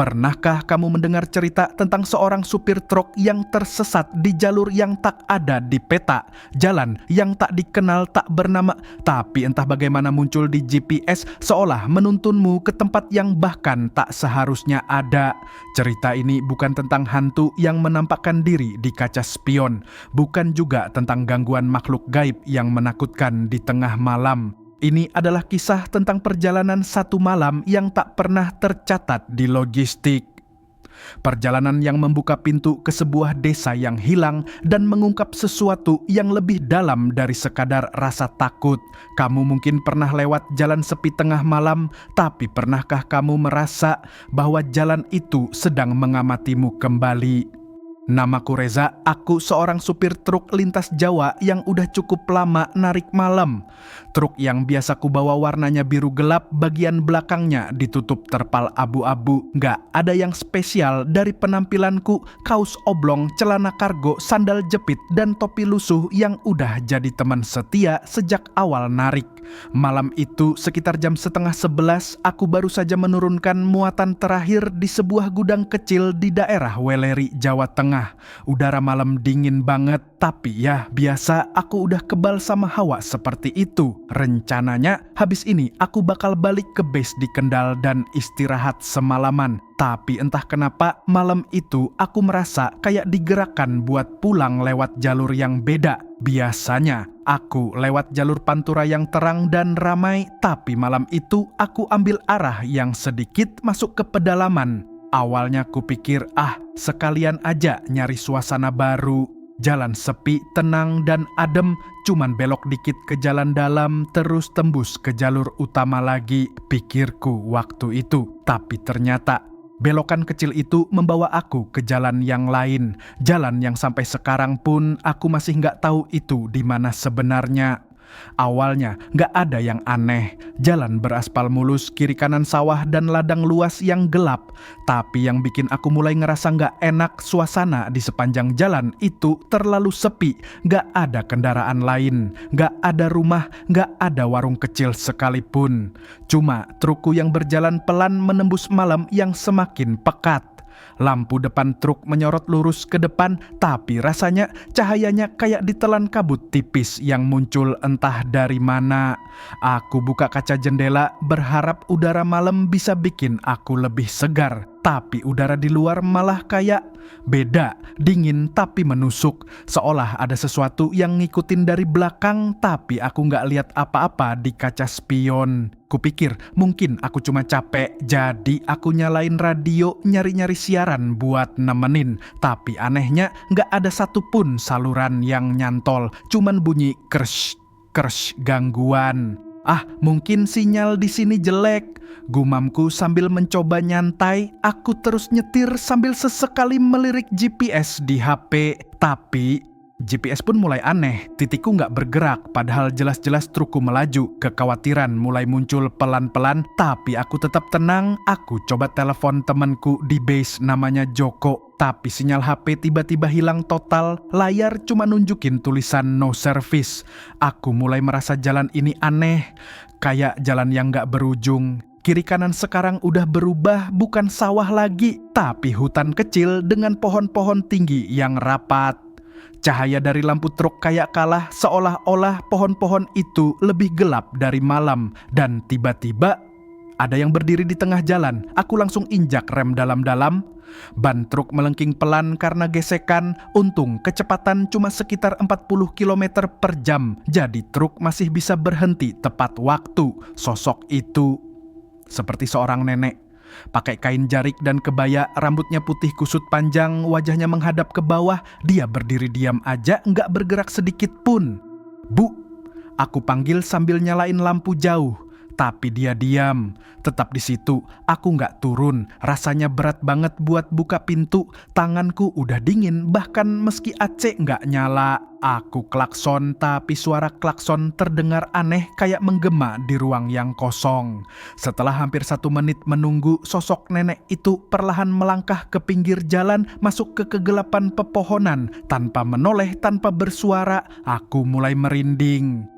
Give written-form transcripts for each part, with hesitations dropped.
Pernahkah kamu mendengar cerita tentang seorang supir truk yang tersesat di jalur yang tak ada di peta, jalan yang tak dikenal tak bernama, tapi entah bagaimana muncul di GPS seolah menuntunmu ke tempat yang bahkan tak seharusnya ada? Cerita ini bukan tentang hantu yang menampakkan diri di kaca spion, bukan juga tentang gangguan makhluk gaib yang menakutkan di tengah malam. Ini adalah kisah tentang perjalanan satu malam yang tak pernah tercatat di logistik. Perjalanan yang membuka pintu ke sebuah desa yang hilang dan mengungkap sesuatu yang lebih dalam dari sekadar rasa takut. Kamu mungkin pernah lewat jalan sepi tengah malam, tapi pernahkah kamu merasa bahwa jalan itu sedang mengamatimu kembali? Namaku Reza, aku seorang supir truk lintas Jawa yang udah cukup lama narik malam. Truk yang biasa ku bawa warnanya biru gelap, bagian belakangnya ditutup terpal abu-abu. Gak ada yang spesial dari penampilanku, kaos oblong, celana kargo, sandal jepit, dan topi lusuh yang udah jadi teman setia sejak awal narik. Malam itu sekitar jam 10:30, aku baru saja menurunkan muatan terakhir di sebuah gudang kecil di daerah Weleri, Jawa Tengah. Udara malam dingin banget, tapi ya biasa aku udah kebal sama hawa seperti itu. Rencananya habis ini aku bakal balik ke base di Kendal dan istirahat semalaman. Tapi entah kenapa malam itu aku merasa kayak digerakkan buat pulang lewat jalur yang beda. Biasanya aku lewat jalur Pantura yang terang dan ramai, tapi malam itu aku ambil arah yang sedikit masuk ke pedalaman. Awalnya kupikir sekalian aja nyari suasana baru. Jalan sepi, tenang dan adem, cuman belok dikit ke jalan dalam terus tembus ke jalur utama lagi, pikirku waktu itu. Tapi ternyata belokan kecil itu membawa aku ke jalan yang lain. Jalan yang sampai sekarang pun aku masih nggak tahu itu di mana sebenarnya. Awalnya nggak ada yang aneh. Jalan beraspal mulus, kiri kanan sawah dan ladang luas yang gelap. Tapi yang bikin aku mulai ngerasa nggak enak, suasana di sepanjang jalan itu terlalu sepi. Nggak ada kendaraan lain, nggak ada rumah, nggak ada warung kecil sekalipun. Cuma trukku yang berjalan pelan menembus malam yang semakin pekat. Lampu depan truk menyorot lurus ke depan, tapi rasanya cahayanya kayak ditelan kabut tipis yang muncul entah dari mana. Aku buka kaca jendela berharap udara malam bisa bikin aku lebih segar. Tapi udara di luar malah kayak beda, dingin tapi menusuk. Seolah ada sesuatu yang ngikutin dari belakang, tapi aku nggak lihat apa-apa di kaca spion. Kupikir mungkin aku cuma capek, jadi aku nyalain radio nyari-nyari siaran buat nemenin. Tapi anehnya nggak ada satupun saluran yang nyantol, cuman bunyi kers, kers gangguan. Mungkin sinyal di sini jelek, gumamku sambil mencoba nyantai. Aku terus nyetir sambil sesekali melirik GPS di HP. Tapi GPS pun mulai aneh, titikku nggak bergerak padahal jelas-jelas trukku melaju. Kekhawatiran mulai muncul pelan-pelan, tapi aku tetap tenang. Aku coba telepon temanku di base namanya Joko, tapi sinyal HP tiba-tiba hilang total. Layar cuma nunjukin tulisan no service. Aku mulai merasa jalan ini aneh, kayak jalan yang nggak berujung. Kiri kanan sekarang udah berubah, bukan sawah lagi, tapi hutan kecil dengan pohon-pohon tinggi yang rapat. Cahaya dari lampu truk kayak kalah, seolah-olah pohon-pohon itu lebih gelap dari malam. Dan tiba-tiba ada yang berdiri di tengah jalan. Aku langsung injak rem dalam-dalam. Ban truk melengking pelan karena gesekan. Untung kecepatan cuma sekitar 40 km per jam. Jadi truk masih bisa berhenti tepat waktu. Sosok itu seperti seorang nenek, pakai kain jarik dan kebaya, rambutnya putih kusut panjang, wajahnya menghadap ke bawah. Dia berdiri diam aja, nggak bergerak sedikit pun. "Bu," aku panggil sambil nyalain lampu jauh. Tapi dia diam, tetap di situ. Aku nggak turun, rasanya berat banget buat buka pintu. Tanganku udah dingin, bahkan meski AC nggak nyala. Aku klakson, tapi suara klakson terdengar aneh kayak menggema di ruang yang kosong. Setelah hampir 1 menit menunggu, sosok nenek itu perlahan melangkah ke pinggir jalan, masuk ke kegelapan pepohonan. Tanpa menoleh, tanpa bersuara, aku mulai merinding.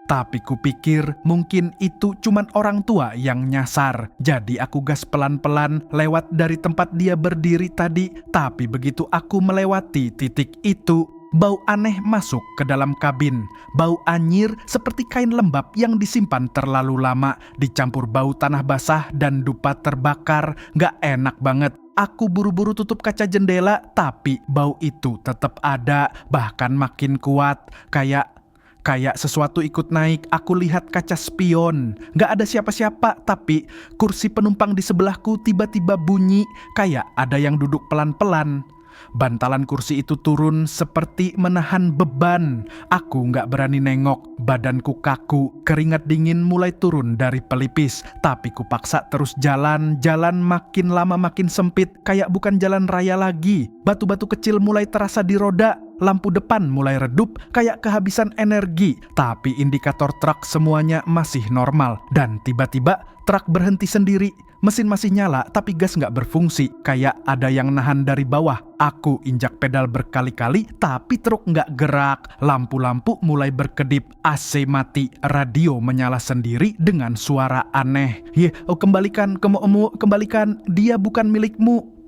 Tapi kupikir mungkin itu cuman orang tua yang nyasar. Jadi aku gas pelan-pelan lewat dari tempat dia berdiri tadi. Tapi begitu aku melewati titik itu, bau aneh masuk ke dalam kabin. Bau anyir seperti kain lembab yang disimpan terlalu lama, dicampur bau tanah basah dan dupa terbakar. Gak enak banget. Aku buru-buru tutup kaca jendela, tapi bau itu tetap ada, bahkan makin kuat. Kayak sesuatu ikut naik. Aku lihat kaca spion. Gak ada siapa-siapa, tapi kursi penumpang di sebelahku tiba-tiba bunyi. Kayak ada yang duduk pelan-pelan. Bantalan kursi itu turun seperti menahan beban. Aku gak berani nengok. Badanku kaku. Keringat dingin mulai turun dari pelipis. Tapi kupaksa terus jalan. Jalan makin lama makin sempit. Kayak bukan jalan raya lagi. Batu-batu kecil mulai terasa di roda. Lampu depan mulai redup kayak kehabisan energi. Tapi indikator truk semuanya masih normal. Dan tiba-tiba truk berhenti sendiri. Mesin masih nyala tapi gas nggak berfungsi. Kayak ada yang nahan dari bawah. Aku injak pedal berkali-kali tapi truk nggak gerak. Lampu-lampu mulai berkedip. AC mati. Radio menyala sendiri dengan suara aneh. Kembalikan, kembalikan. Dia bukan milikmu.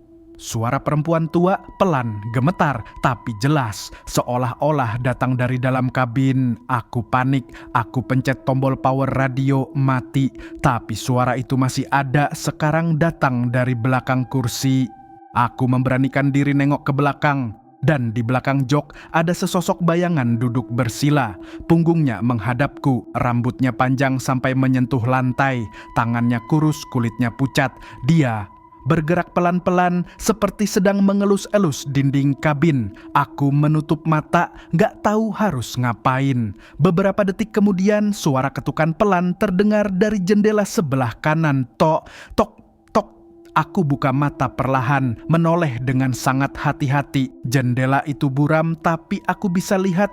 Suara perempuan tua pelan, gemetar, tapi jelas, seolah-olah datang dari dalam kabin. Aku panik, aku pencet tombol power radio, mati. Tapi suara itu masih ada, sekarang datang dari belakang kursi. Aku memberanikan diri nengok ke belakang. Dan di belakang jok ada sesosok bayangan duduk bersila. Punggungnya menghadapku, rambutnya panjang sampai menyentuh lantai. Tangannya kurus, kulitnya pucat. Dia bergerak pelan-pelan seperti sedang mengelus-elus dinding kabin. Aku menutup mata, gak tahu harus ngapain. Beberapa detik kemudian suara ketukan pelan terdengar dari jendela sebelah kanan. Tok, tok, tok. Aku buka mata perlahan, menoleh dengan sangat hati-hati. Jendela itu buram tapi aku bisa lihat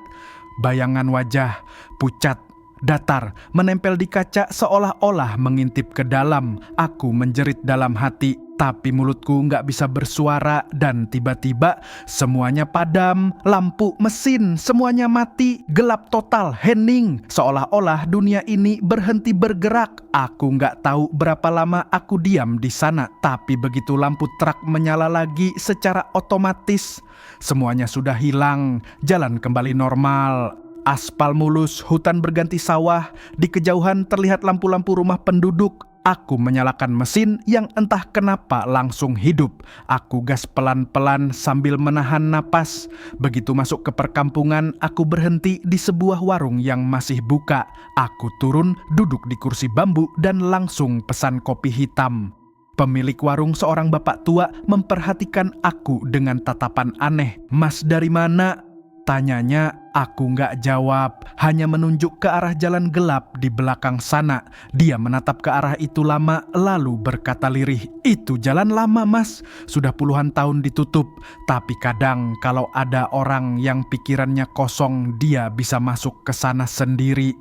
bayangan wajah pucat, datar, menempel di kaca seolah-olah mengintip ke dalam. Aku menjerit dalam hati, tapi mulutku nggak bisa bersuara. Dan tiba-tiba semuanya padam, lampu, mesin, semuanya mati. Gelap total, hening, seolah-olah dunia ini berhenti bergerak. Aku nggak tahu berapa lama aku diam di sana, tapi begitu lampu truk menyala lagi secara otomatis, semuanya sudah hilang. Jalan kembali normal. Aspal mulus, hutan berganti sawah. Di kejauhan terlihat lampu-lampu rumah penduduk. Aku menyalakan mesin yang entah kenapa langsung hidup. Aku gas pelan-pelan sambil menahan napas. Begitu masuk ke perkampungan, aku berhenti di sebuah warung yang masih buka. Aku turun, duduk di kursi bambu dan langsung pesan kopi hitam. Pemilik warung, seorang bapak tua, memperhatikan aku dengan tatapan aneh. "Mas dari mana?" tanyanya. Aku nggak jawab, hanya menunjuk ke arah jalan gelap di belakang sana. Dia menatap ke arah itu lama, lalu berkata lirih, "Itu jalan lama, Mas. Sudah puluhan tahun ditutup. Tapi kadang kalau ada orang yang pikirannya kosong, dia bisa masuk ke sana sendiri."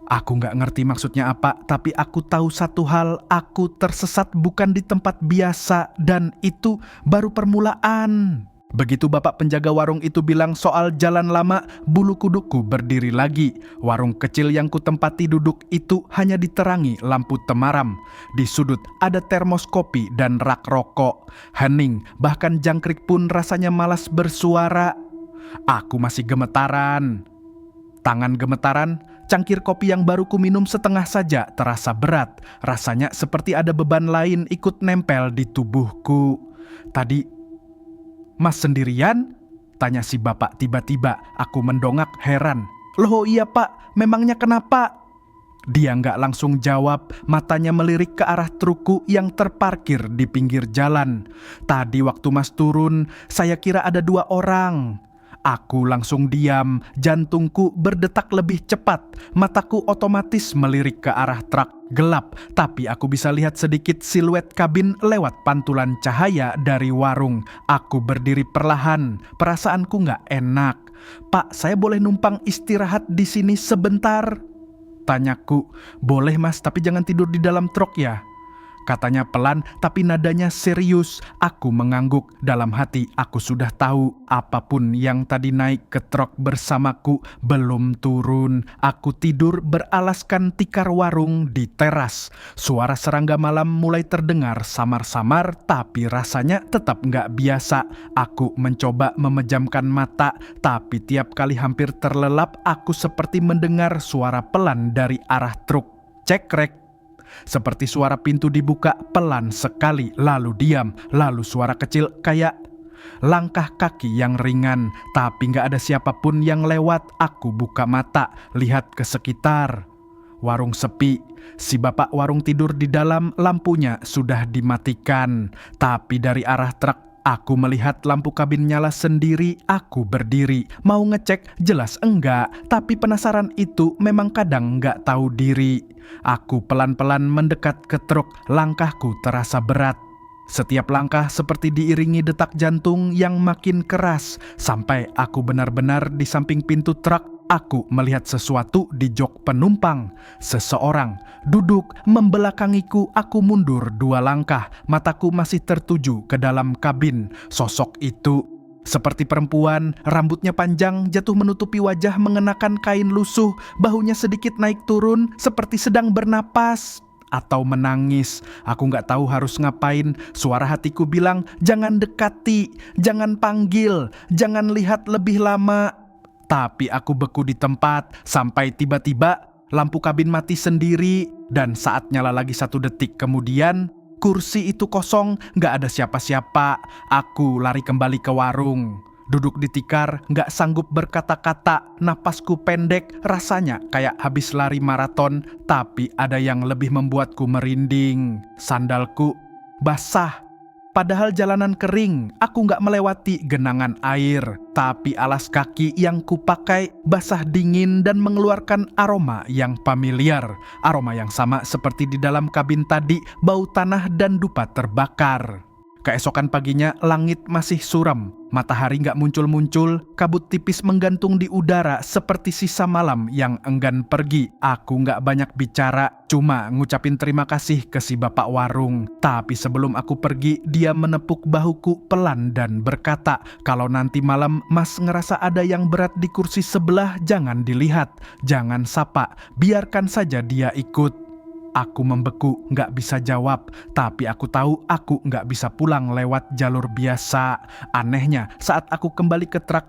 Aku nggak ngerti maksudnya apa, tapi aku tahu satu hal, aku tersesat bukan di tempat biasa, dan itu baru permulaan. Begitu bapak penjaga warung itu bilang soal jalan lama, bulu kudukku berdiri lagi. Warung kecil yang kutempati duduk itu hanya diterangi lampu temaram. Di sudut ada termos kopi dan rak rokok. Hening, bahkan jangkrik pun rasanya malas bersuara. Aku masih gemetaran. Tangan gemetaran, cangkir kopi yang baru kuminum setengah saja terasa berat. Rasanya seperti ada beban lain ikut nempel di tubuhku. "Tadi Mas sendirian?" tanya si bapak tiba-tiba. Aku mendongak heran. "Loh iya pak, memangnya kenapa?" Dia nggak langsung jawab, matanya melirik ke arah trukku yang terparkir di pinggir jalan. "Tadi waktu Mas turun, saya kira ada 2 orang. Aku langsung diam, jantungku berdetak lebih cepat. Mataku otomatis melirik ke arah truk. Gelap, tapi aku bisa lihat sedikit siluet kabin lewat pantulan cahaya dari warung. Aku berdiri perlahan, perasaanku nggak enak. "Pak, saya boleh numpang istirahat di sini sebentar?" tanyaku. "Boleh Mas, tapi jangan tidur di dalam truk ya." Katanya pelan tapi nadanya serius. Aku mengangguk. Dalam hati aku sudah tahu apapun yang tadi naik ke truk bersamaku belum turun. Aku tidur beralaskan tikar warung di teras. Suara serangga malam mulai terdengar samar-samar tapi rasanya tetap nggak biasa. Aku mencoba memejamkan mata tapi tiap kali hampir terlelap aku seperti mendengar suara pelan dari arah truk. Cekrek. Seperti suara pintu dibuka pelan sekali, lalu diam, lalu suara kecil kayak langkah kaki yang ringan, tapi gak ada siapapun yang lewat. Aku buka mata, lihat ke sekitar. Warung sepi, si bapak warung tidur di dalam, lampunya sudah dimatikan. Tapi dari arah truk, aku melihat lampu kabin nyala sendiri. Aku berdiri, mau ngecek, jelas enggak. Tapi penasaran itu memang kadang enggak tahu diri. Aku pelan-pelan mendekat ke truk, langkahku terasa berat. Setiap langkah seperti diiringi detak jantung yang makin keras. Sampai aku benar-benar di samping pintu truk, aku melihat sesuatu di jok penumpang. Seseorang duduk membelakangiku. Aku mundur 2 langkah, mataku masih tertuju ke dalam kabin. Sosok itu seperti perempuan, rambutnya panjang, jatuh menutupi wajah mengenakan kain lusuh, bahunya sedikit naik turun seperti sedang bernapas atau menangis. Aku gak tahu harus ngapain. Suara hatiku bilang, jangan dekati, jangan panggil, jangan lihat lebih lama. Tapi aku beku di tempat sampai tiba-tiba lampu kabin mati sendiri. Dan saat nyala lagi 1 detik kemudian, kursi itu kosong, gak ada siapa-siapa. Aku lari kembali ke warung. Duduk di tikar, gak sanggup berkata-kata. Napasku pendek, rasanya kayak habis lari maraton. Tapi ada yang lebih membuatku merinding. Sandalku basah. Padahal jalanan kering, aku gak melewati genangan air. Tapi alas kaki yang kupakai basah dingin dan mengeluarkan aroma yang familiar. Aroma yang sama seperti di dalam kabin tadi, bau tanah dan dupa terbakar. Keesokan paginya langit masih suram, matahari gak muncul-muncul, kabut tipis menggantung di udara seperti sisa malam yang enggan pergi. Aku gak banyak bicara, cuma ngucapin terima kasih ke si bapak warung. Tapi sebelum aku pergi, dia menepuk bahuku pelan dan berkata, kalau nanti malam mas ngerasa ada yang berat di kursi sebelah, jangan dilihat, jangan sapa, biarkan saja dia ikut. Aku membeku, gak bisa jawab. Tapi aku tahu aku gak bisa pulang lewat jalur biasa. Anehnya, saat aku kembali ke truk,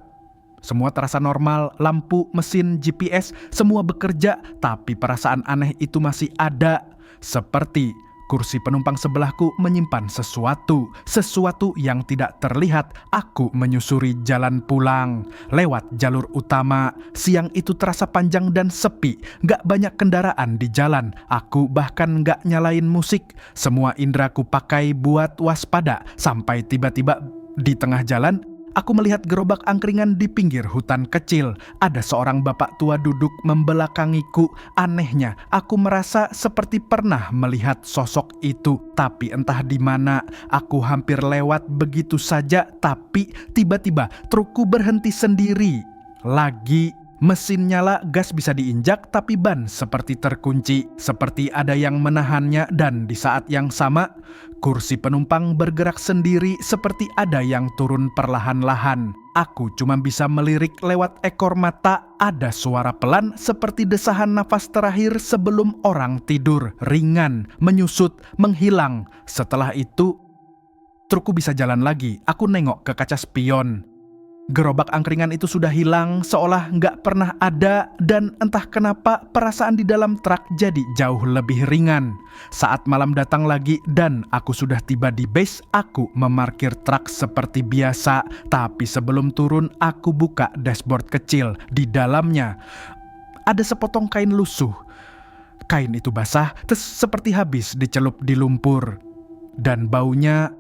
semua terasa normal, lampu, mesin, GPS, semua bekerja. Tapi perasaan aneh itu masih ada. Seperti kursi penumpang sebelahku menyimpan sesuatu yang tidak terlihat. Aku menyusuri jalan pulang lewat jalur utama. Siang itu terasa panjang dan sepi, gak banyak kendaraan di jalan. Aku bahkan gak nyalain musik. Semua indraku pakai buat waspada. Sampai tiba-tiba di tengah jalan, aku melihat gerobak angkringan di pinggir hutan kecil. Ada seorang bapak tua duduk membelakangiku. Anehnya, aku merasa seperti pernah melihat sosok itu. Tapi entah di mana, aku hampir lewat begitu saja. Tapi tiba-tiba trukku berhenti sendiri. Lagi. Mesin nyala, gas bisa diinjak, tapi ban seperti terkunci, seperti ada yang menahannya. Dan di saat yang sama, kursi penumpang bergerak sendiri seperti ada yang turun perlahan-lahan. Aku cuma bisa melirik lewat ekor mata. Ada suara pelan seperti desahan nafas terakhir sebelum orang tidur, ringan, menyusut, menghilang. Setelah itu, trukku bisa jalan lagi. Aku nengok ke kaca spion. Gerobak angkringan itu sudah hilang, seolah nggak pernah ada, dan entah kenapa perasaan di dalam truk jadi jauh lebih ringan. Saat malam datang lagi dan aku sudah tiba di base, aku memarkir truk seperti biasa. Tapi sebelum turun, aku buka dashboard kecil. Di dalamnya ada sepotong kain lusuh. Kain itu basah, seperti habis dicelup di lumpur. Dan baunya,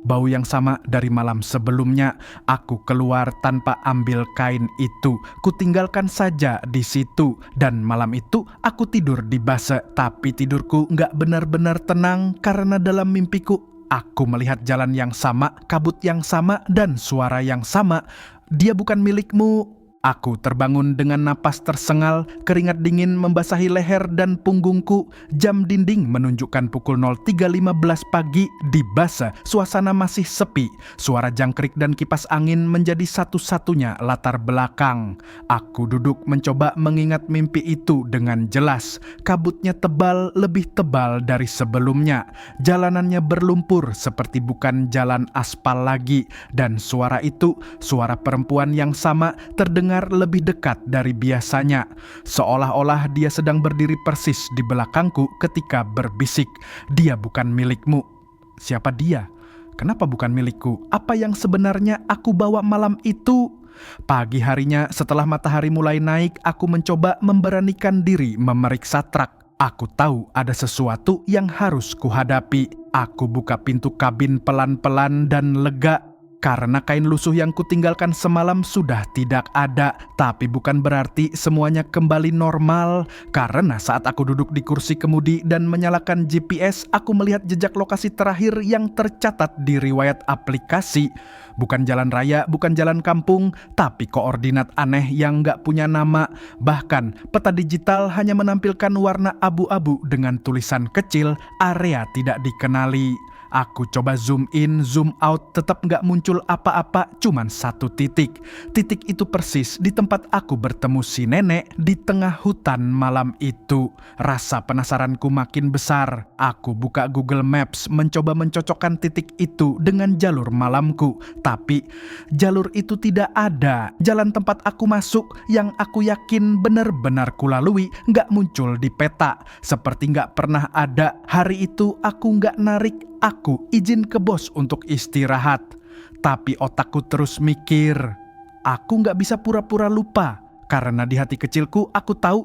bau yang sama dari malam sebelumnya. Aku keluar tanpa ambil kain itu. Kutinggalkan saja di situ. Dan malam itu aku tidur di base. Tapi tidurku gak benar-benar tenang karena dalam mimpiku aku melihat jalan yang sama, kabut yang sama, dan suara yang sama. Dia bukan milikmu. Aku terbangun dengan napas tersengal, keringat dingin membasahi leher dan punggungku. Jam dinding menunjukkan pukul 03.15 pagi di Basa. Suasana masih sepi. Suara jangkrik dan kipas angin menjadi satu-satunya latar belakang. Aku duduk mencoba mengingat mimpi itu dengan jelas. Kabutnya tebal, lebih tebal dari sebelumnya. Jalanannya berlumpur seperti bukan jalan aspal lagi. Dan suara itu, suara perempuan yang sama, terdengar lebih dekat dari biasanya, seolah-olah dia sedang berdiri persis di belakangku ketika berbisik, "Dia bukan milikmu." Siapa dia? Kenapa bukan milikku? Apa yang sebenarnya aku bawa malam itu? Pagi harinya setelah matahari mulai naik, aku mencoba memberanikan diri memeriksa truk. Aku tahu ada sesuatu yang harus kuhadapi. Aku buka pintu kabin pelan-pelan dan lega. Karena kain lusuh yang kutinggalkan semalam sudah tidak ada, tapi bukan berarti semuanya kembali normal. Karena saat aku duduk di kursi kemudi dan menyalakan GPS, aku melihat jejak lokasi terakhir yang tercatat di riwayat aplikasi. Bukan jalan raya, bukan jalan kampung, tapi koordinat aneh yang gak punya nama. Bahkan peta digital hanya menampilkan warna abu-abu dengan tulisan kecil, "Area tidak dikenali." Aku coba zoom in, zoom out, tetap gak muncul apa-apa, cuman satu titik. Titik itu persis di tempat aku bertemu si nenek di tengah hutan malam itu. Rasa penasaranku makin besar. Aku buka Google Maps, mencoba mencocokkan titik itu dengan jalur malamku. Tapi jalur itu tidak ada. Jalan tempat aku masuk yang aku yakin benar-benar kulalui gak muncul di peta. Seperti gak pernah ada. Hari itu aku gak narik. Aku izin ke bos untuk istirahat. Tapi otakku terus mikir. Aku gak bisa pura-pura lupa. Karena di hati kecilku aku tahu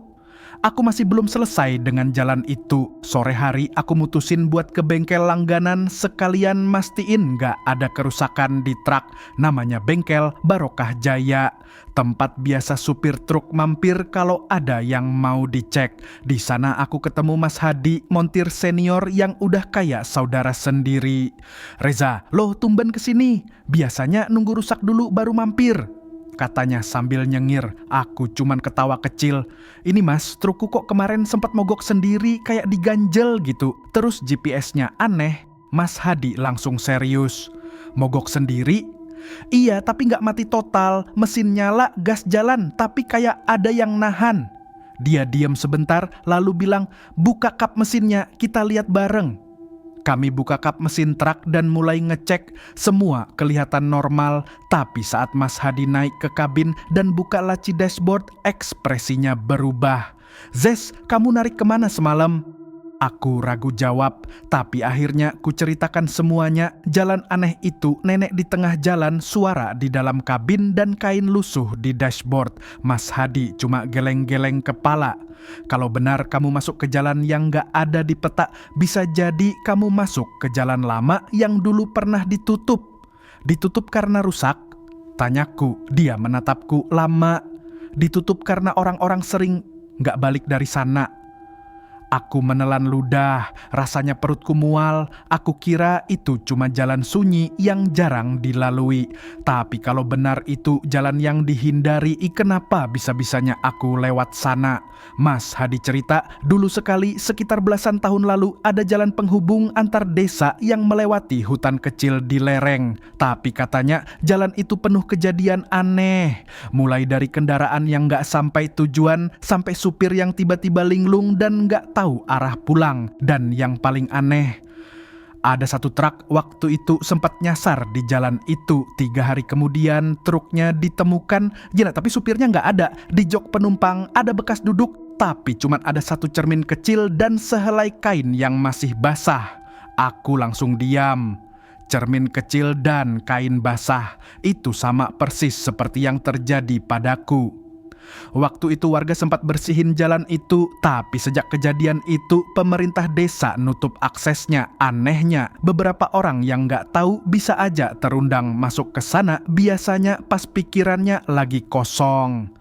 aku masih belum selesai dengan jalan itu. Sore hari aku mutusin buat ke bengkel langganan sekalian mastiin gak ada kerusakan di truk. Namanya bengkel Barokah Jaya. Tempat biasa supir truk mampir kalau ada yang mau dicek. Di sana aku ketemu Mas Hadi, montir senior yang udah kayak saudara sendiri. "Reza, lo tumben kesini. Biasanya nunggu rusak dulu baru mampir," katanya sambil nyengir. Aku cuman ketawa kecil. "Ini mas, trukku kok kemarin sempat mogok sendiri kayak diganjel gitu. Terus GPS-nya aneh." Mas Hadi langsung serius. "Mogok sendiri?" "Iya, tapi nggak mati total. Mesin nyala, gas jalan, tapi kayak ada yang nahan." Dia diam sebentar lalu bilang, "Buka kap mesinnya, kita lihat bareng." Kami buka kap mesin truk dan mulai ngecek. Semua kelihatan normal, tapi saat Mas Hadi naik ke kabin dan buka laci dashboard, ekspresinya berubah. "Zes, kamu narik kemana semalam?" Aku ragu jawab, tapi akhirnya kuceritakan semuanya. Jalan aneh itu, nenek di tengah jalan, suara di dalam kabin, dan kain lusuh di dashboard. Mas Hadi cuma geleng-geleng kepala. "Kalau benar kamu masuk ke jalan yang gak ada di peta, bisa jadi kamu masuk ke jalan lama yang dulu pernah ditutup." "Ditutup karena rusak?" tanyaku. Dia menatapku lama. "Ditutup karena orang-orang sering gak balik dari sana." Aku menelan ludah, rasanya perutku mual. Aku kira itu cuma jalan sunyi yang jarang dilalui. Tapi kalau benar itu jalan yang dihindari, kenapa bisa-bisanya aku lewat sana? Mas Hadi cerita, dulu sekali sekitar belasan tahun lalu ada jalan penghubung antar desa yang melewati hutan kecil di lereng. Tapi katanya jalan itu penuh kejadian aneh. Mulai dari kendaraan yang gak sampai tujuan, sampai supir yang tiba-tiba linglung dan gak tahu arah pulang. Dan yang paling aneh, ada satu truk waktu itu sempat nyasar di jalan itu. 3 hari kemudian truknya ditemukan, tapi supirnya nggak ada. Di jok penumpang ada bekas duduk, tapi cuma ada satu cermin kecil dan sehelai kain yang masih basah. Aku langsung diam. Cermin kecil dan kain basah, itu sama persis seperti yang terjadi padaku. Waktu itu warga sempat bersihin jalan itu, tapi sejak kejadian itu pemerintah desa nutup aksesnya. Anehnya, beberapa orang yang gak tahu bisa aja terundang masuk ke sana, biasanya pas pikirannya lagi kosong.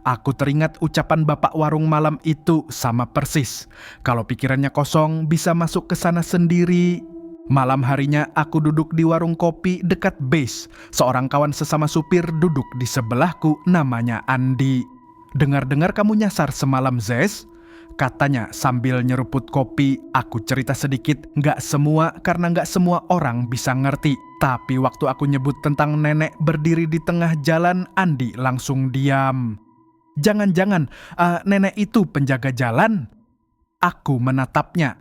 Aku teringat ucapan bapak warung malam itu sama persis. Kalau pikirannya kosong bisa masuk ke sana sendiri. Malam harinya aku duduk di warung kopi dekat base. Seorang kawan sesama supir duduk di sebelahku, namanya Andi. "Dengar-dengar kamu nyasar semalam, Zes?" katanya sambil nyeruput kopi. Aku cerita sedikit, nggak semua karena nggak semua orang bisa ngerti. Tapi waktu aku nyebut tentang nenek berdiri di tengah jalan, Andi langsung diam. "Jangan-jangan nenek itu penjaga jalan?" Aku menatapnya.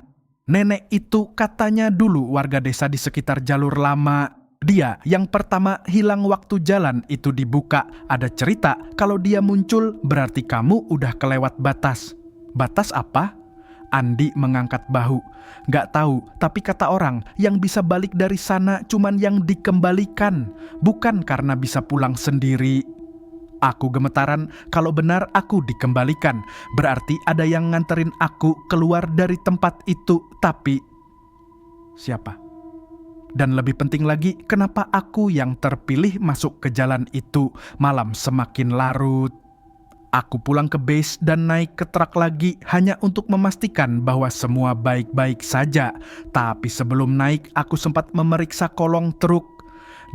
"Nenek itu katanya dulu warga desa di sekitar jalur lama. Dia yang pertama hilang waktu jalan itu dibuka. Ada cerita kalau dia muncul berarti kamu udah kelewat batas." "Batas apa?" Andi mengangkat bahu. "Nggak tahu, tapi kata orang yang bisa balik dari sana cuman yang dikembalikan, bukan karena bisa pulang sendiri." Aku gemetaran. Kalau benar aku dikembalikan, berarti ada yang nganterin aku keluar dari tempat itu. Tapi siapa? Dan lebih penting lagi, kenapa aku yang terpilih masuk ke jalan itu? Malam semakin larut. Aku pulang ke base dan naik ke truk lagi hanya untuk memastikan bahwa semua baik-baik saja. Tapi sebelum naik, aku sempat memeriksa kolong truk.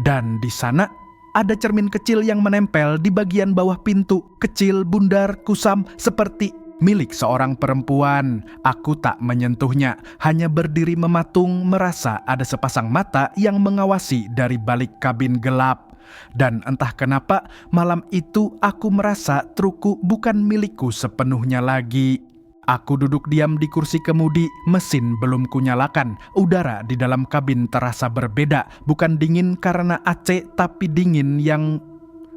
Dan di sana ada cermin kecil yang menempel di bagian bawah pintu. Kecil, bundar, kusam, seperti milik seorang perempuan. Aku tak menyentuhnya, hanya berdiri mematung merasa ada sepasang mata yang mengawasi dari balik kabin gelap. Dan entah kenapa malam itu aku merasa trukku bukan milikku sepenuhnya lagi. Aku duduk diam di kursi kemudi, mesin belum kunyalakan. Udara di dalam kabin terasa berbeda, bukan dingin karena AC, tapi dingin yang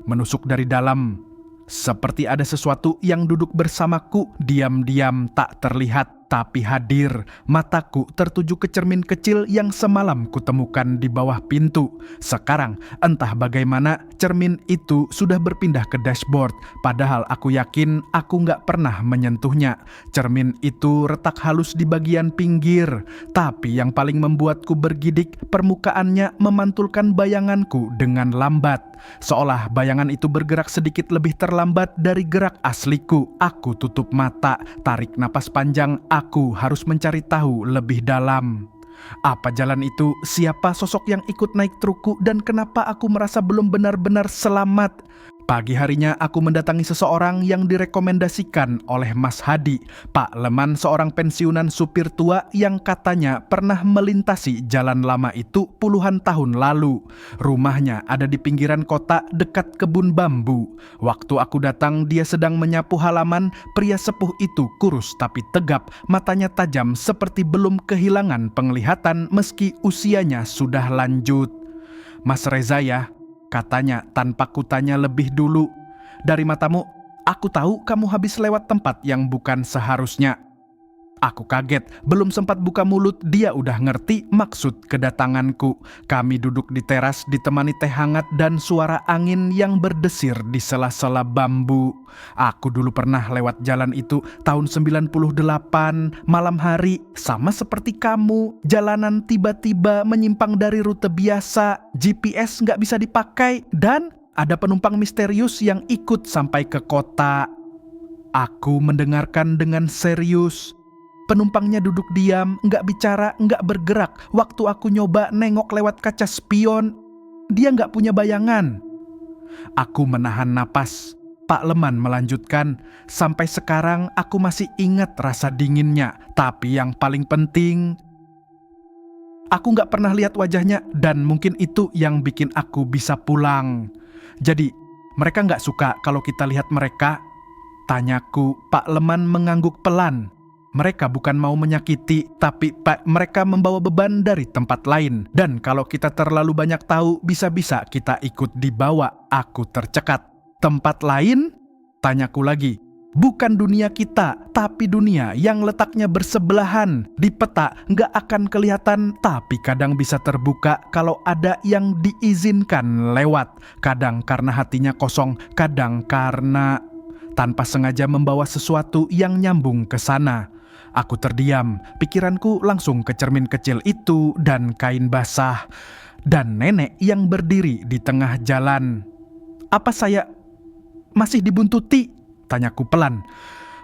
menusuk dari dalam. Seperti ada sesuatu yang duduk bersamaku, diam-diam tak terlihat tapi hadir. Mataku tertuju ke cermin kecil yang semalam kutemukan di bawah pintu. Sekarang entah bagaimana cermin itu sudah berpindah ke dashboard, padahal aku yakin aku nggak pernah menyentuhnya. Cermin itu retak halus di bagian pinggir, tapi yang paling membuatku bergidik, permukaannya memantulkan bayanganku dengan lambat. Seolah bayangan itu bergerak sedikit lebih terlambat dari gerak asliku. Aku tutup mata, tarik napas panjang. Aku harus mencari tahu lebih dalam. Apa jalan itu? Siapa sosok yang ikut naik trukku? Dan kenapa aku merasa belum benar-benar selamat? Pagi harinya aku mendatangi seseorang yang direkomendasikan oleh Mas Hadi, Pak Leman, seorang pensiunan supir tua yang katanya pernah melintasi jalan lama itu puluhan tahun lalu. Rumahnya ada di pinggiran kota dekat kebun bambu. Waktu aku datang, dia sedang menyapu halaman. Pria sepuh itu kurus tapi tegap, matanya tajam seperti belum kehilangan penglihatan meski usianya sudah lanjut. "Mas Reza ya?" katanya tanpa kutanya lebih dulu. "Dari matamu, aku tahu kamu habis lewat tempat yang bukan seharusnya." Aku kaget, belum sempat buka mulut, dia udah ngerti maksud kedatanganku. Kami duduk di teras ditemani teh hangat dan suara angin yang berdesir di sela-sela bambu. Aku dulu pernah lewat jalan itu tahun 98, malam hari, sama seperti kamu. Jalanan tiba-tiba menyimpang dari rute biasa, GPS nggak bisa dipakai, dan ada penumpang misterius yang ikut sampai ke kota. Aku mendengarkan dengan serius. Penumpangnya duduk diam, nggak bicara, nggak bergerak. Waktu aku nyoba nengok lewat kaca spion, dia nggak punya bayangan. Aku menahan napas. Pak Leman melanjutkan, "Sampai sekarang aku masih ingat rasa dinginnya. Tapi yang paling penting, aku nggak pernah lihat wajahnya dan mungkin itu yang bikin aku bisa pulang." "Jadi, mereka nggak suka kalau kita lihat mereka?" tanyaku. Pak Leman mengangguk pelan. "Mereka bukan mau menyakiti, tapi mereka membawa beban dari tempat lain. Dan kalau kita terlalu banyak tahu, bisa-bisa kita ikut dibawa." Aku tercekat. "Tempat lain?" tanyaku lagi. "Bukan dunia kita, tapi dunia yang letaknya bersebelahan. Di peta nggak akan kelihatan, tapi kadang bisa terbuka kalau ada yang diizinkan lewat. Kadang karena hatinya kosong, kadang karena tanpa sengaja membawa sesuatu yang nyambung ke sana." Aku terdiam, pikiranku langsung ke cermin kecil itu dan kain basah. Dan nenek yang berdiri di tengah jalan. "Apa saya masih dibuntuti?" tanyaku pelan.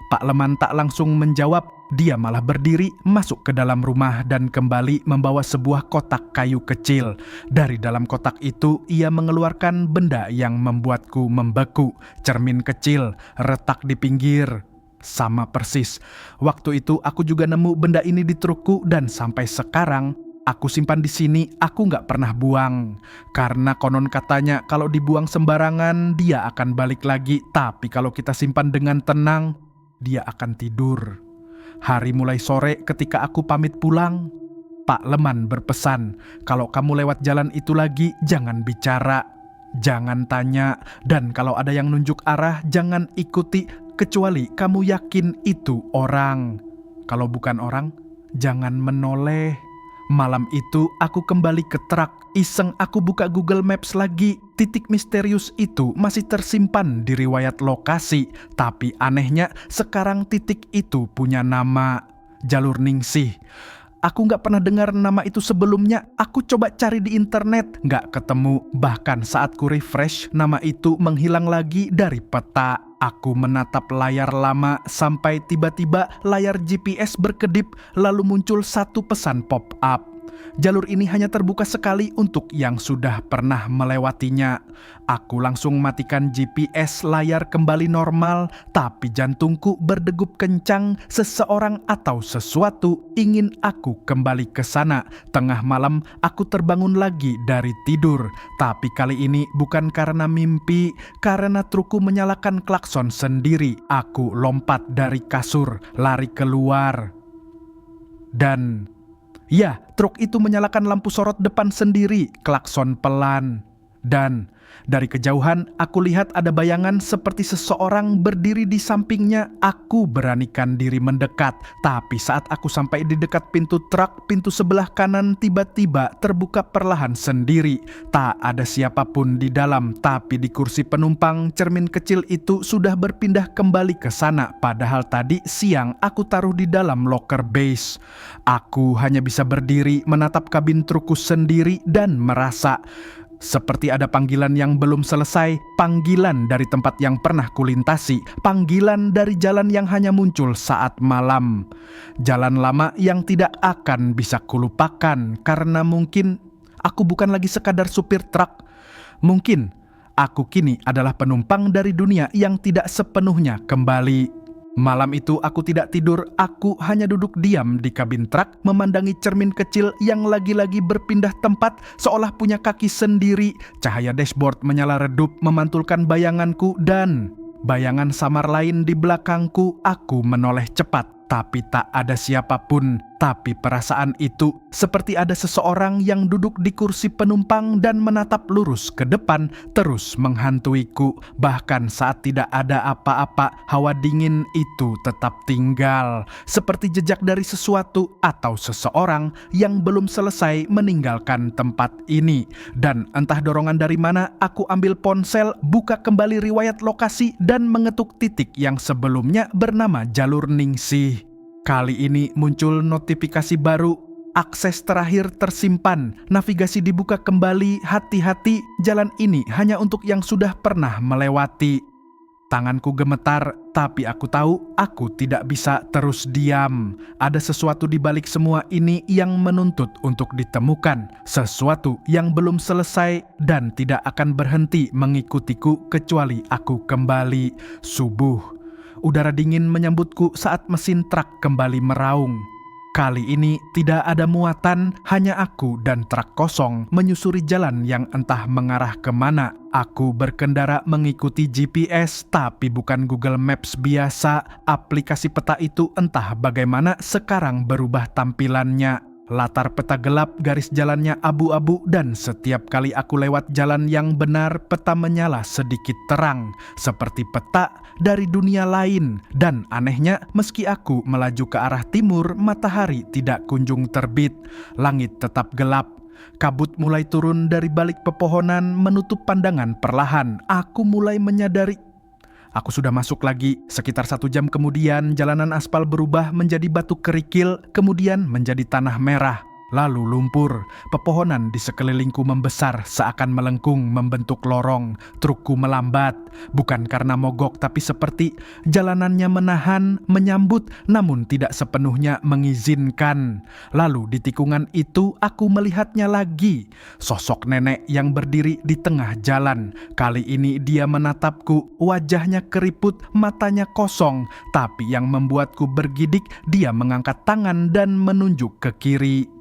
Pak Leman tak langsung menjawab, dia malah berdiri masuk ke dalam rumah dan kembali membawa sebuah kotak kayu kecil. Dari dalam kotak itu ia mengeluarkan benda yang membuatku membeku. Cermin kecil retak di pinggir. Sama persis. Waktu itu aku juga nemu benda ini di trukku dan sampai sekarang aku simpan di sini. Aku nggak pernah buang. Karena konon katanya kalau dibuang sembarangan dia akan balik lagi. Tapi kalau kita simpan dengan tenang, dia akan tidur. Hari mulai sore ketika aku pamit pulang. Pak Leman berpesan, kalau kamu lewat jalan itu lagi, jangan bicara, jangan tanya, dan kalau ada yang nunjuk arah, jangan ikuti, kecuali kamu yakin itu orang. Kalau bukan orang, jangan menoleh. Malam itu aku kembali ke truk. Iseng aku buka Google Maps lagi. Titik misterius itu masih tersimpan di riwayat lokasi. Tapi anehnya sekarang titik itu punya nama, Jalur Ningsih. Aku nggak pernah dengar nama itu sebelumnya. Aku coba cari di internet, nggak ketemu. Bahkan saat ku refresh, nama itu menghilang lagi dari peta. Aku menatap layar lama sampai tiba-tiba layar GPS berkedip, lalu muncul satu pesan pop-up. Jalur ini hanya terbuka sekali untuk yang sudah pernah melewatinya. Aku langsung matikan GPS, layar kembali normal, tapi jantungku berdegup kencang. Seseorang atau sesuatu ingin aku kembali ke sana. Tengah malam aku terbangun lagi dari tidur, tapi kali ini bukan karena mimpi, karena trukku menyalakan klakson sendiri. Aku lompat dari kasur, lari keluar, dan ya, truk itu menyalakan lampu sorot depan sendiri, klakson pelan. Dan dari kejauhan aku lihat ada bayangan seperti seseorang berdiri di sampingnya. Aku beranikan diri mendekat, tapi saat aku sampai di dekat pintu truk, pintu sebelah kanan tiba-tiba terbuka perlahan sendiri. Tak ada siapapun di dalam, tapi di kursi penumpang cermin kecil itu sudah berpindah kembali ke sana. Padahal tadi siang aku taruh di dalam locker base. Aku hanya bisa berdiri menatap kabin trukku sendiri dan merasa seperti ada panggilan yang belum selesai, panggilan dari tempat yang pernah kulintasi, panggilan dari jalan yang hanya muncul saat malam. Jalan lama yang tidak akan bisa kulupakan karena mungkin aku bukan lagi sekadar supir truk. Mungkin aku kini adalah penumpang dari dunia yang tidak sepenuhnya kembali. Malam itu aku tidak tidur, aku hanya duduk diam di kabin truk memandangi cermin kecil yang lagi-lagi berpindah tempat seolah punya kaki sendiri. Cahaya dashboard menyala redup memantulkan bayanganku dan bayangan samar lain di belakangku. Aku menoleh cepat, tapi tak ada siapapun. Tapi perasaan itu seperti ada seseorang yang duduk di kursi penumpang dan menatap lurus ke depan, terus menghantuiku. Bahkan saat tidak ada apa-apa, hawa dingin itu tetap tinggal, seperti jejak dari sesuatu atau seseorang yang belum selesai meninggalkan tempat ini. Dan entah dorongan dari mana, aku ambil ponsel, buka kembali riwayat lokasi dan mengetuk titik yang sebelumnya bernama Jalur Ningsih. Kali ini muncul notifikasi baru, akses terakhir tersimpan, navigasi dibuka kembali, hati-hati, jalan ini hanya untuk yang sudah pernah melewati. Tanganku gemetar, tapi aku tahu aku tidak bisa terus diam. Ada sesuatu di balik semua ini yang menuntut untuk ditemukan, sesuatu yang belum selesai dan tidak akan berhenti mengikutiku kecuali aku kembali. Subuh. Udara dingin menyambutku saat mesin truk kembali meraung. Kali ini tidak ada muatan, hanya aku dan truk kosong menyusuri jalan yang entah mengarah kemana. Aku berkendara mengikuti GPS, tapi bukan Google Maps biasa. Aplikasi peta itu entah bagaimana sekarang berubah tampilannya. Latar peta gelap, garis jalannya abu-abu, dan setiap kali aku lewat jalan yang benar, peta menyala sedikit terang, seperti peta dari dunia lain. Dan anehnya, meski aku melaju ke arah timur, matahari tidak kunjung terbit. Langit tetap gelap. Kabut mulai turun dari balik pepohonan, menutup pandangan perlahan. Aku mulai menyadari aku sudah masuk lagi. Sekitar 1 jam kemudian, jalanan aspal berubah menjadi batu kerikil, kemudian menjadi tanah merah. Lalu lumpur, pepohonan di sekelilingku membesar seakan melengkung membentuk lorong. Trukku melambat, bukan karena mogok tapi seperti jalanannya menahan, menyambut, namun tidak sepenuhnya mengizinkan. Lalu di tikungan itu aku melihatnya lagi. Sosok nenek yang berdiri di tengah jalan. Kali ini dia menatapku, wajahnya keriput, matanya kosong. Tapi yang membuatku bergidik, dia mengangkat tangan dan menunjuk ke kiri.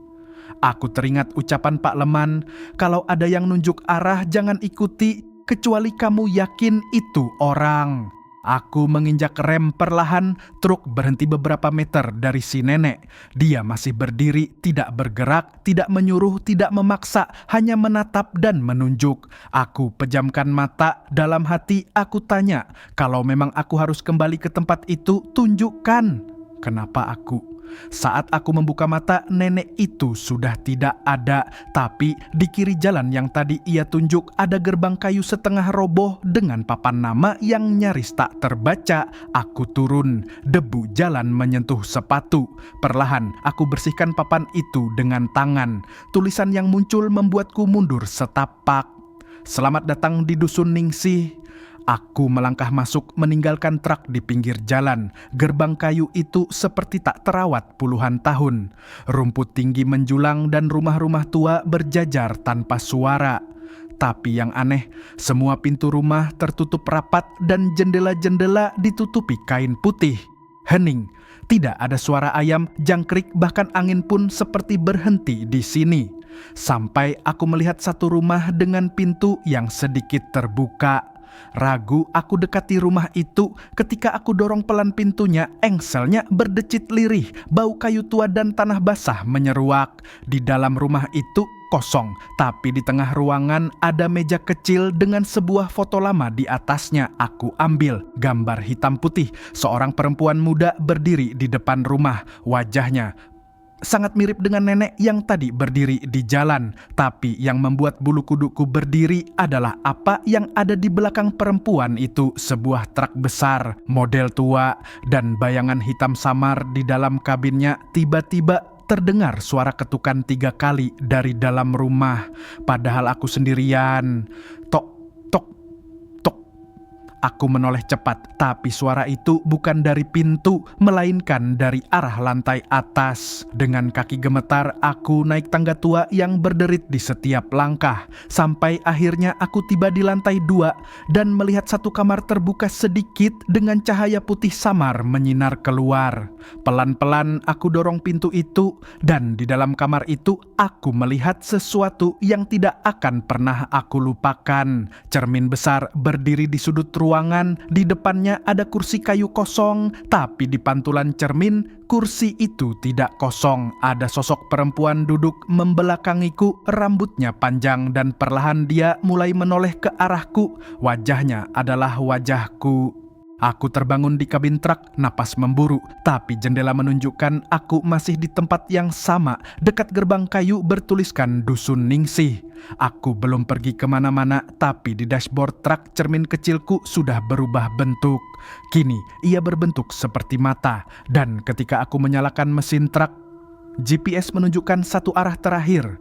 Aku teringat ucapan Pak Leman, kalau ada yang nunjuk arah jangan ikuti, kecuali kamu yakin itu orang. Aku menginjak rem perlahan, truk berhenti beberapa meter dari si nenek. Dia masih berdiri, tidak bergerak, tidak menyuruh, tidak memaksa, hanya menatap dan menunjuk. Aku pejamkan mata, dalam hati aku tanya, kalau memang aku harus kembali ke tempat itu, tunjukkan. Kenapa aku? Saat aku membuka mata, nenek itu sudah tidak ada. Tapi di kiri jalan yang tadi ia tunjuk ada gerbang kayu setengah roboh dengan papan nama yang nyaris tak terbaca. Aku turun, debu jalan menyentuh sepatu. Perlahan aku bersihkan papan itu dengan tangan. Tulisan yang muncul membuatku mundur setapak. Selamat datang di Dusun Ningsih. Aku melangkah masuk meninggalkan truk di pinggir jalan. Gerbang kayu itu seperti tak terawat puluhan tahun. Rumput tinggi menjulang dan rumah-rumah tua berjajar tanpa suara. Tapi yang aneh, semua pintu rumah tertutup rapat dan jendela-jendela ditutupi kain putih. Hening, tidak ada suara ayam, jangkrik, bahkan angin pun seperti berhenti di sini. Sampai aku melihat satu rumah dengan pintu yang sedikit terbuka. Ragu aku dekati rumah itu, ketika aku dorong pelan pintunya, engselnya berdecit lirih, bau kayu tua dan tanah basah menyeruak. Di dalam rumah itu kosong, tapi di tengah ruangan ada meja kecil dengan sebuah foto lama di atasnya. Aku ambil gambar hitam putih, seorang perempuan muda berdiri di depan rumah. Wajahnya sangat mirip dengan nenek yang tadi berdiri di jalan. Tapi yang membuat bulu kuduku berdiri adalah apa yang ada di belakang perempuan itu. Sebuah truk besar, model tua, dan bayangan hitam samar di dalam kabinnya. Tiba-tiba terdengar suara ketukan 3 kali dari dalam rumah. Padahal aku sendirian. Tok, tok, tok. Aku menoleh cepat, tapi suara itu bukan dari pintu, melainkan dari arah lantai atas. Dengan kaki gemetar, aku naik tangga tua yang berderit di setiap langkah. Sampai akhirnya aku tiba di lantai 2 dan melihat satu kamar terbuka sedikit dengan cahaya putih samar menyinar keluar. Pelan-pelan aku dorong pintu itu, dan di dalam kamar itu aku melihat sesuatu yang tidak akan pernah aku lupakan. Cermin besar berdiri di sudut ruangan, di depannya ada kursi kayu kosong, tapi di pantulan cermin, kursi itu tidak kosong. Ada sosok perempuan duduk membelakangiku, rambutnya panjang dan perlahan dia mulai menoleh ke arahku. Wajahnya adalah wajahku. Aku terbangun di kabin truk, napas memburu, tapi jendela menunjukkan aku masih di tempat yang sama, dekat gerbang kayu bertuliskan Dusun Ningsih. Aku belum pergi kemana-mana, tapi di dashboard truk cermin kecilku sudah berubah bentuk. Kini ia berbentuk seperti mata, dan ketika aku menyalakan mesin truk, GPS menunjukkan satu arah terakhir.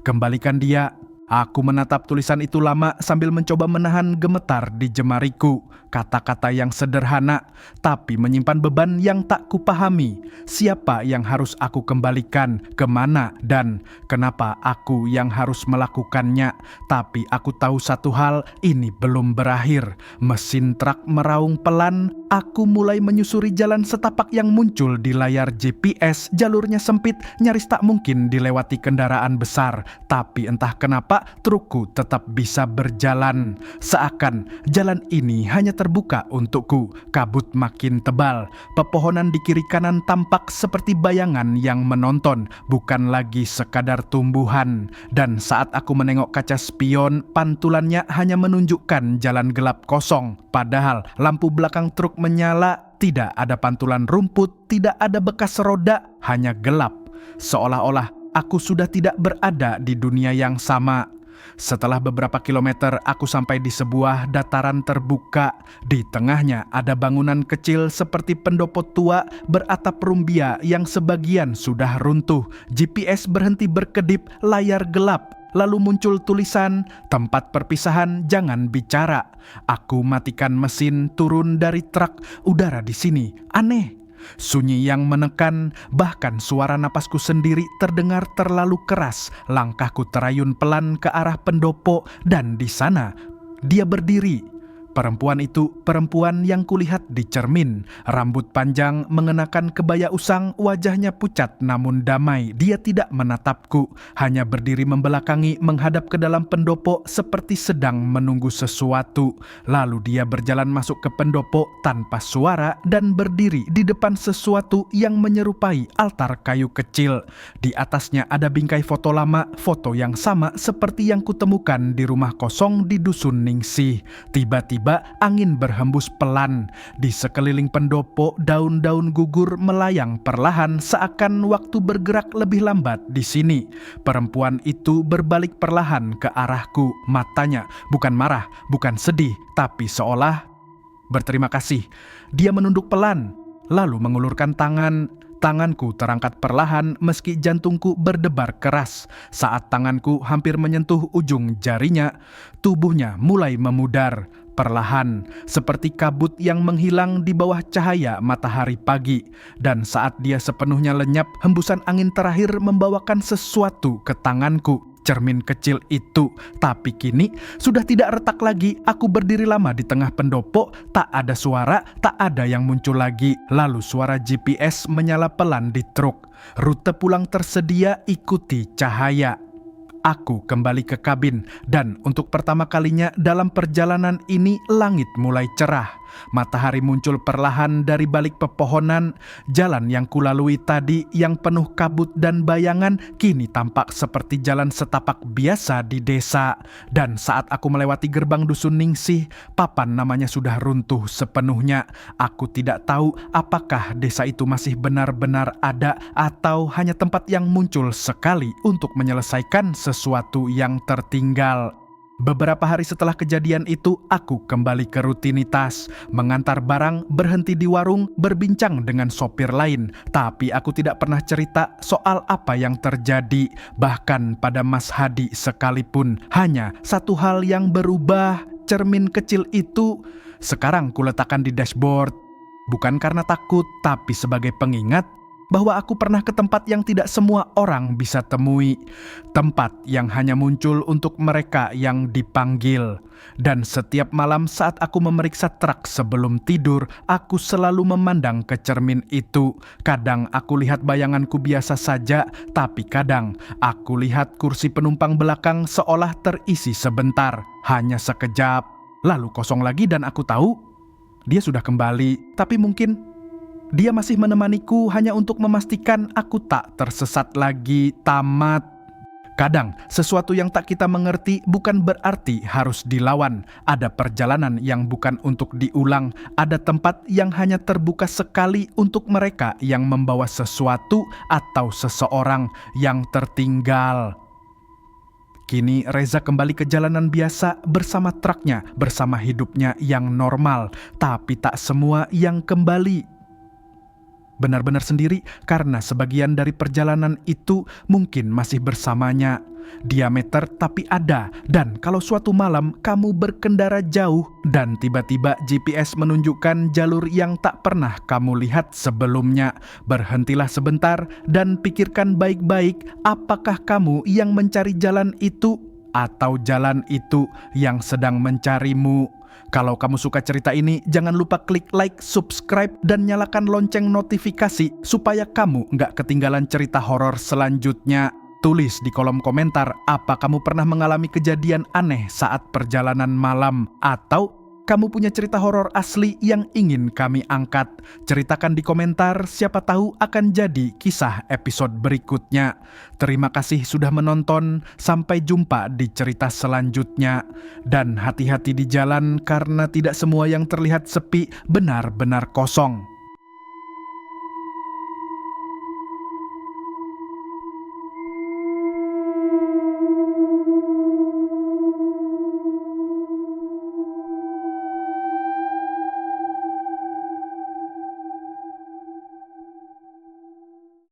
Kembalikan dia. Aku menatap tulisan itu lama sambil mencoba menahan gemetar di jemariku. Kata-kata yang sederhana, tapi menyimpan beban yang tak kupahami. Siapa yang harus aku kembalikan, kemana, dan kenapa aku yang harus melakukannya. Tapi aku tahu satu hal, ini belum berakhir. Mesin truk meraung pelan, aku mulai menyusuri jalan setapak yang muncul di layar GPS. Jalurnya sempit, nyaris tak mungkin dilewati kendaraan besar. Tapi entah kenapa, trukku tetap bisa berjalan. Seakan jalan ini hanya terbuka untukku. Kabut makin tebal. Pepohonan di kiri kanan tampak seperti bayangan yang menonton, bukan lagi sekadar tumbuhan. Dan saat aku menengok kaca spion, pantulannya hanya menunjukkan jalan gelap kosong. Padahal lampu belakang truk menyala, tidak ada pantulan rumput, tidak ada bekas roda, hanya gelap. Seolah-olah aku sudah tidak berada di dunia yang sama. Setelah beberapa kilometer, aku sampai di sebuah dataran terbuka. Di tengahnya ada bangunan kecil seperti pendopo tua beratap rumbia yang sebagian sudah runtuh. GPS berhenti berkedip, layar gelap. Lalu muncul tulisan, tempat perpisahan jangan bicara. Aku matikan mesin, turun dari truk. Udara di sini aneh. Sunyi yang menekan, bahkan suara napasku sendiri terdengar terlalu keras. Langkahku terayun pelan ke arah pendopo dan di sana dia berdiri. Perempuan itu perempuan yang kulihat di cermin. Rambut panjang, mengenakan kebaya usang, wajahnya pucat namun damai. Dia tidak menatapku, hanya berdiri membelakangi menghadap ke dalam pendopo seperti sedang menunggu sesuatu. Lalu dia berjalan masuk ke pendopo tanpa suara dan berdiri di depan sesuatu yang menyerupai altar kayu kecil. Di atasnya ada bingkai foto lama, foto yang sama seperti yang kutemukan di rumah kosong di Dusun Ningsih. Tiba-tiba angin berhembus pelan. Di sekeliling pendopo, daun-daun gugur melayang perlahan seakan waktu bergerak lebih lambat di sini. Perempuan itu berbalik perlahan ke arahku. Matanya bukan marah, bukan sedih, tapi seolah berterima kasih. Dia menunduk pelan, lalu mengulurkan tangan. Tanganku terangkat perlahan meski jantungku berdebar keras. Saat tanganku hampir menyentuh ujung jarinya, tubuhnya mulai memudar. Perlahan, seperti kabut yang menghilang di bawah cahaya matahari pagi. Dan saat dia sepenuhnya lenyap, hembusan angin terakhir membawakan sesuatu ke tanganku. Cermin kecil itu, tapi kini sudah tidak retak lagi. Aku berdiri lama di tengah pendopo, tak ada suara, tak ada yang muncul lagi. Lalu suara GPS menyala pelan di truk. Rute pulang tersedia, ikuti cahaya. Aku kembali ke kabin dan untuk pertama kalinya dalam perjalanan ini langit mulai cerah. Matahari muncul perlahan dari balik pepohonan. Jalan yang kulalui tadi yang penuh kabut dan bayangan kini tampak seperti jalan setapak biasa di desa. Dan saat aku melewati gerbang Dusun Ningsih, papan namanya sudah runtuh sepenuhnya. Aku tidak tahu apakah desa itu masih benar-benar ada atau hanya tempat yang muncul sekali untuk menyelesaikan sesuatu yang tertinggal. Beberapa hari setelah kejadian itu, aku kembali ke rutinitas, mengantar barang, berhenti di warung, berbincang dengan sopir lain. Tapi aku tidak pernah cerita soal apa yang terjadi, bahkan pada Mas Hadi sekalipun. Hanya satu hal yang berubah, cermin kecil itu sekarang kuletakkan di dashboard. Bukan karena takut, tapi sebagai pengingat bahwa aku pernah ke tempat yang tidak semua orang bisa temui. Tempat yang hanya muncul untuk mereka yang dipanggil. Dan setiap malam saat aku memeriksa truk sebelum tidur, aku selalu memandang ke cermin itu. Kadang aku lihat bayanganku biasa saja, tapi kadang aku lihat kursi penumpang belakang seolah terisi sebentar. Hanya sekejap, lalu kosong lagi dan aku tahu dia sudah kembali. Tapi mungkin dia masih menemaniku hanya untuk memastikan aku tak tersesat lagi. Tamat. Kadang sesuatu yang tak kita mengerti bukan berarti harus dilawan. Ada perjalanan yang bukan untuk diulang. Ada tempat yang hanya terbuka sekali untuk mereka yang membawa sesuatu atau seseorang yang tertinggal. Kini Reza kembali ke jalanan biasa bersama truknya, bersama hidupnya yang normal. Tapi tak semua yang kembali benar-benar sendiri, karena sebagian dari perjalanan itu mungkin masih bersamanya. Diameter tapi ada. Dan kalau suatu malam kamu berkendara jauh dan tiba-tiba GPS menunjukkan jalur yang tak pernah kamu lihat sebelumnya, berhentilah sebentar dan pikirkan baik-baik, apakah kamu yang mencari jalan itu atau jalan itu yang sedang mencarimu. Kalau kamu suka cerita ini, jangan lupa klik like, subscribe, dan nyalakan lonceng notifikasi supaya kamu nggak ketinggalan cerita horor selanjutnya. Tulis di kolom komentar apa kamu pernah mengalami kejadian aneh saat perjalanan malam, atau kamu punya cerita horor asli yang ingin kami angkat. Ceritakan di komentar, siapa tahu akan jadi kisah episode berikutnya. Terima kasih sudah menonton, sampai jumpa di cerita selanjutnya. Dan hati-hati di jalan karena tidak semua yang terlihat sepi benar-benar kosong.